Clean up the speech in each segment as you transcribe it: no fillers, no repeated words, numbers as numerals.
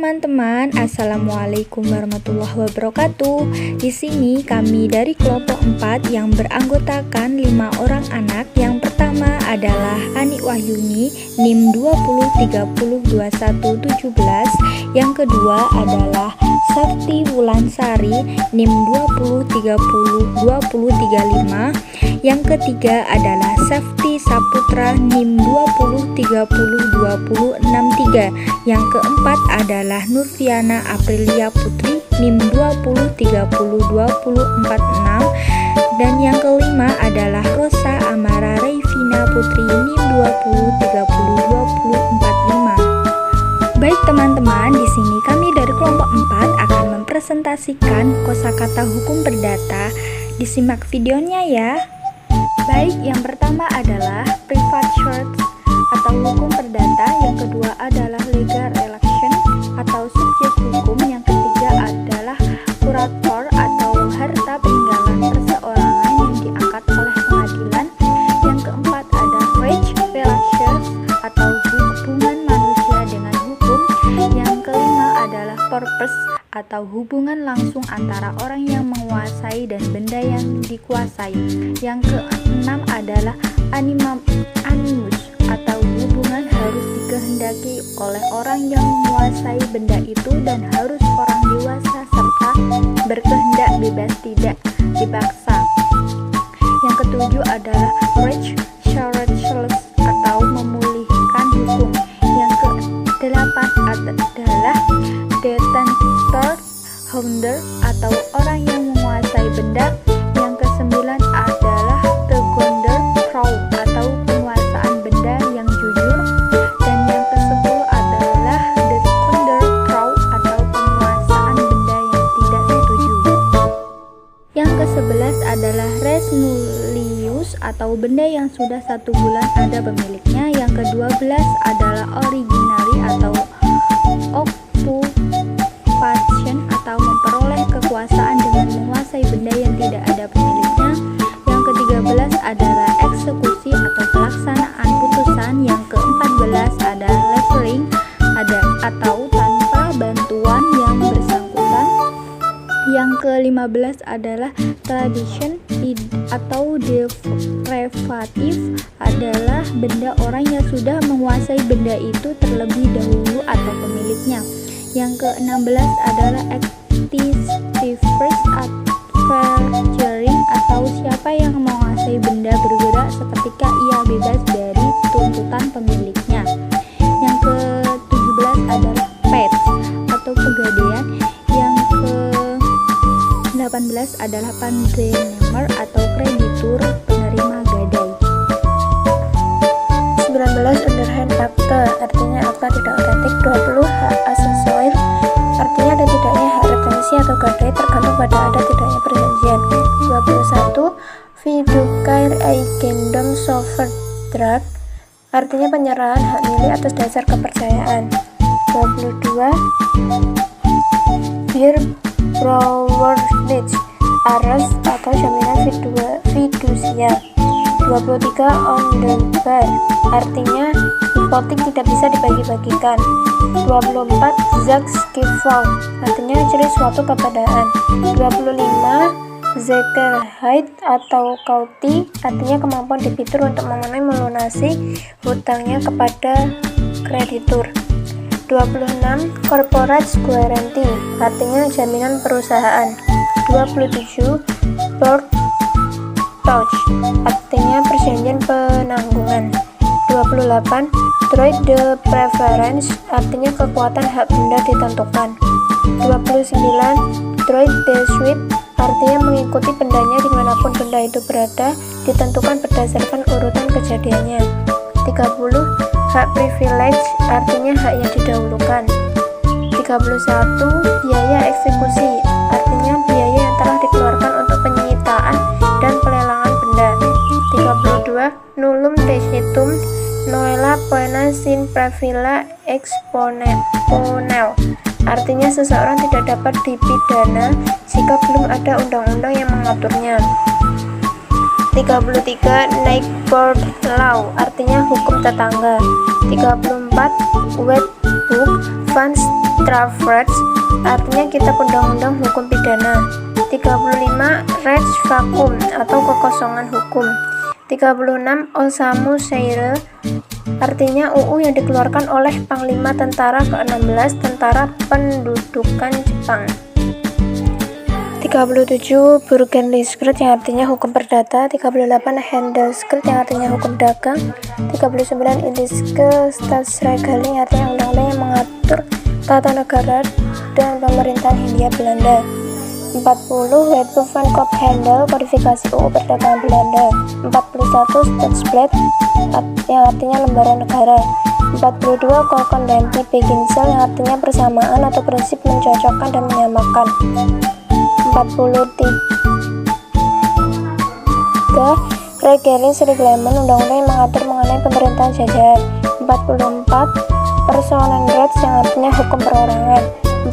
teman-teman, Assalamualaikum warahmatullahi wabarakatuh. Di sini kami dari kelompok 4 yang beranggotakan 5 orang anak. Yang pertama adalah Ani Wahyuni, NIM 20302117. Yang kedua adalah Sakti Wulansari, NIM 20302035. Yang ketiga adalah Safti Saputra, NIM 20302063. Yang keempat adalah Nurfiana Aprilia Putri, NIM 20302046. Dan yang kelima adalah Rosa Amara Raivina Putri, NIM 20302045. Baik teman-teman, di sini kami dari kelompok 4 akan mempresentasikan kosakata hukum perdata. Disimak videonya ya. Baik, yang pertama adalah private church atau hukum perdata, yang kedua adalah legal relation atau subjek hukum, yang ketiga adalah kurator atau harta peninggalan perseorangan yang diangkat oleh pengadilan, yang keempat ada wage relations atau hubungan manusia dengan hukum, yang kelima adalah purpose atau hubungan langsung antara orang yang menguasai dan benda yang dikuasai, yang keenam adalah animus atau hubungan harus dikehendaki oleh orang yang menguasai benda itu dan harus orang dewasa serta berkehendak bebas tidak dipaksa. Yang ketujuh adalah restorations atau memulihkan hukum. Yang kedelapan adalah detentor holder atau orang yang menguasai benda. Yang kesembilan adalah tegonder crow atau penguasaan benda yang jujur. Dan yang kesepuluh adalah deskonder crow atau penguasaan benda yang tidak setuju. Yang kesebelas adalah res nullius atau benda yang sudah 1 bulan ada pemiliknya. Yang ke-12 adalah originally atau occupation atau memperoleh kekuasaan dengan menguasai benda yang tidak ada pemiliknya. Yang ke-13 adalah eksekusi atau pelaksanaan putusan. Yang ke-14 ada leveling atau tanpa bantuan yang bersangkutan. Yang ke-15 adalah tradition atau derivatif adalah benda orang yang sudah menguasai benda itu terlebih dahulu atau pemiliknya. Yang ke-16 adalah activist adversarying atau siapa yang menguasai benda bergerak seketika ia bebas dari tuntutan pemiliknya. Yang ke-17 adalah pets atau pegadaian. Yang ke-18 adalah pandenemer atau kreditur penerima gadai. 19 underhand akte, artinya akta tidak otentik. 20 hak asesoir, artinya ada tidaknya hak retensi atau gadai tergantung pada ada tidaknya perjanjian. 21 fiduciary agendum sovereign, artinya penyerahan hak milik atas dasar kepercayaan. 22 bear browardage, aras atau jaminan fidusia. 23 on the bar, artinya hipotek tidak bisa dibagi-bagikan. 24 Zagsgefahr, artinya ciri suatu kepadaan. 25 Sicherheit atau kauti, artinya kemampuan debitur untuk memenuhi melunasi hutangnya kepada kreditur. 26 Corporate guarantee, artinya jaminan perusahaan. 27 Touch, artinya perjanjian penanggungan. 28 droit de préférence, artinya kekuatan hak benda ditentukan. 29 droit de suite, artinya mengikuti bendanya dimanapun benda itu berada, ditentukan berdasarkan urutan kejadiannya. 30 hak privilege, artinya hak yang didahulukan. 31 biaya eksekusi, artinya biaya yang telah dikeluarkan untuk penyitaan dan pelelangan benda. 32 nullum decitum noella poena sin pravilla exponel, artinya seseorang tidak dapat dipidana jika belum ada undang-undang yang mengaturnya. 33 neighborhood law, artinya hukum tetangga. 34 wet book van Strafrecht, artinya kitab undang-undang hukum pidana. 35 Rechts vacuum atau kekosongan hukum. 36 Osamu Seire, artinya UU yang dikeluarkan oleh Panglima Tentara ke-16 Tentara Pendudukan Jepang. 37 Burgerlichkeit yang artinya hukum perdata. 38 Handelsrecht yang artinya hukum dagang. 39 Indische Staatsregeling yang artinya undang-undang yang mengatur tata negara dan pemerintahan Hindia Belanda. 40 Wetboek van Koophandel, kodifikasi UU perdagangan Belanda. 41 Staatsblad yang artinya lembaran negara. 42 Concordantie Beginsel yang artinya persamaan atau prinsip mencocokkan dan menyamakan. 43 Regeringsreglement, undang-undang yang mengatur mengenai pemerintahan jajahan. 44 Personenrecht yang artinya hukum perorangan.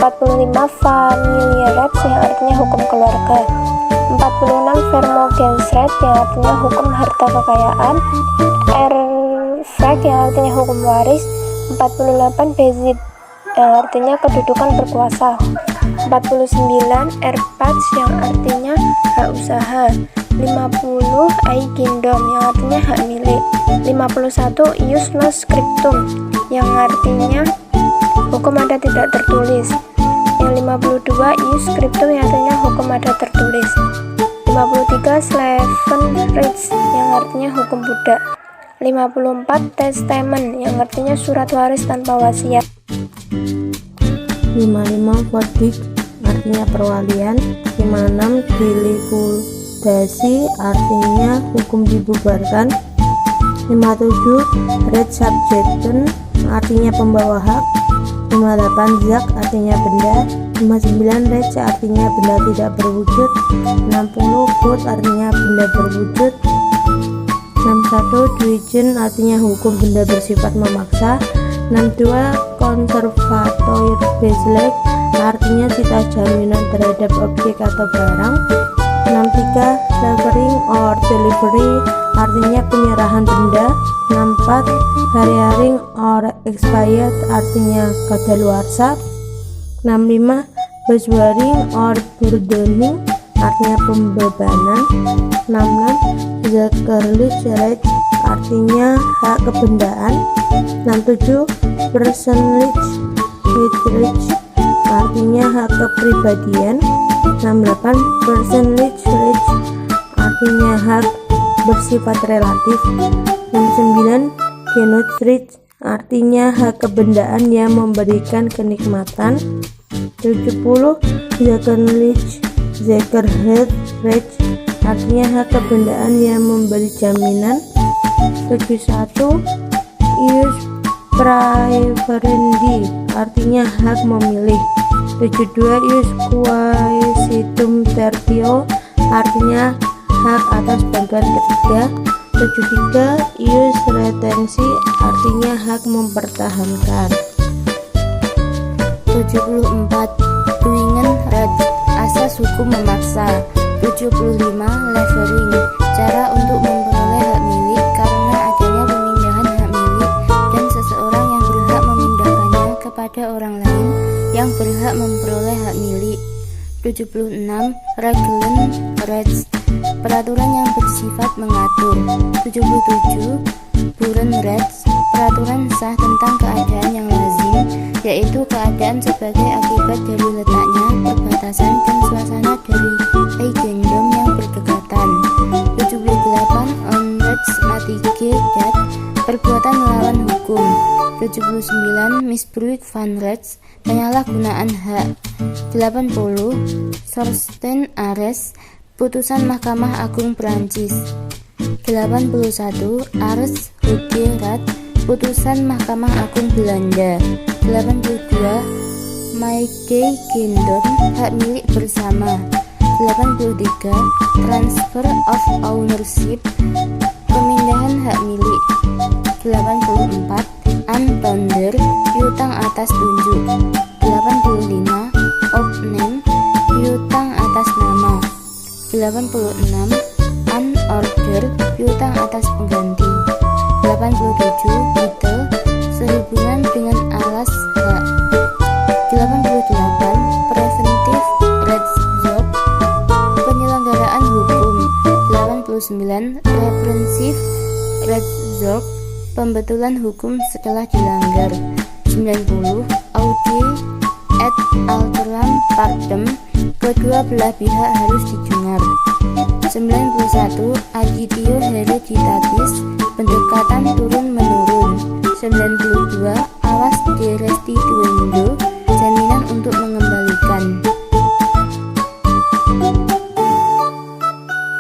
45 Familienrecht yang artinya hukum keluarga. 46 Vermogensrecht yang artinya hukum harta kekayaan. Erfrecht yang artinya hukum waris. 48 Bezit yang artinya kedudukan berkuasa. 49 Erpatch yang artinya hak usaha. 50 Eigendom yang artinya hak milik. 51 Ius non scriptum yang artinya hukum adat tidak tertulis. Yang 52 Ius scriptum yang artinya hukum adat tertulis. 53 Slavenrecht yang artinya hukum budak. 54 Testament yang artinya surat waris tanpa wasiat. 55 Verdict artinya perwalian. 56 Deliquidasi artinya hukum dibubarkan. 57 Rechtsubjekten artinya pembawa hak. 58 Zak artinya benda. 59 Recht artinya benda tidak berwujud. 60 Gut artinya benda berwujud. 61 Dwingen artinya hukum benda bersifat memaksa. 62 Conservatoire Beslag artinya sita jaminan terhadap objek atau barang. 63 Levering or delivery artinya penyerahan benda. 64 Hiring or expired artinya kadaluarsa. 65 Buswaring or burdening artinya pembebanan. 66 Zakerlich Recht artinya hak kebendaan. 67 Personlich Recht artinya hak kepribadian. 68 Personlich Recht artinya hak bersifat relatif. 69 Genootrecht artinya hak kebendaan yang memberikan kenikmatan. 70 Zakerlich Zekerheid artinya hak kebendaan yang memberi jaminan. 71 Ius praeferendi artinya hak memilih. 72 Ius quaesitum tertio artinya hak atas bantuan ketiga. 73 Ius retensi artinya hak mempertahankan. 74 Dwingen Recht asas hukum memaksa. 75 Levering cara untuk memperoleh hak milik karena adanya pemindahan hak milik dan seseorang yang berhak memindahkannya kepada orang lain yang berhak memperoleh hak milik. 76 Regeln Recht peraturan yang bersifat mengatur. 77 Burenrecht peraturan sah tentang keadaan yang lazim, yaitu keadaan sebagai akibat dari letaknya, perbatasan, dan suasana dari eigendom yang berdekatan. 78 Onrechtsmatige Daad perbuatan melawan hukum. 79 Misbruik van Rechts penyalahgunaan hak. 80 Sorsten Arrest putusan Mahkamah Agung Prancis. 81 Ars Hoge Raad putusan Mahkamah Agung Belanda. 82 Maike Gendon hak milik bersama. 83 Transfer of Ownership pemindahan hak milik. 84 Antonder piutang atas tunjuk. 85 Opname piutang atas nama. 86 Unorder piutang atas pengganti. 87 Titel sehubungan dengan alas hak. Representative resort, pembetulan hukum setelah dilanggar. 90. Aude et alteram partem, kedua belah pihak harus didengar. 91. Agitio hereditatis, pendekatan turun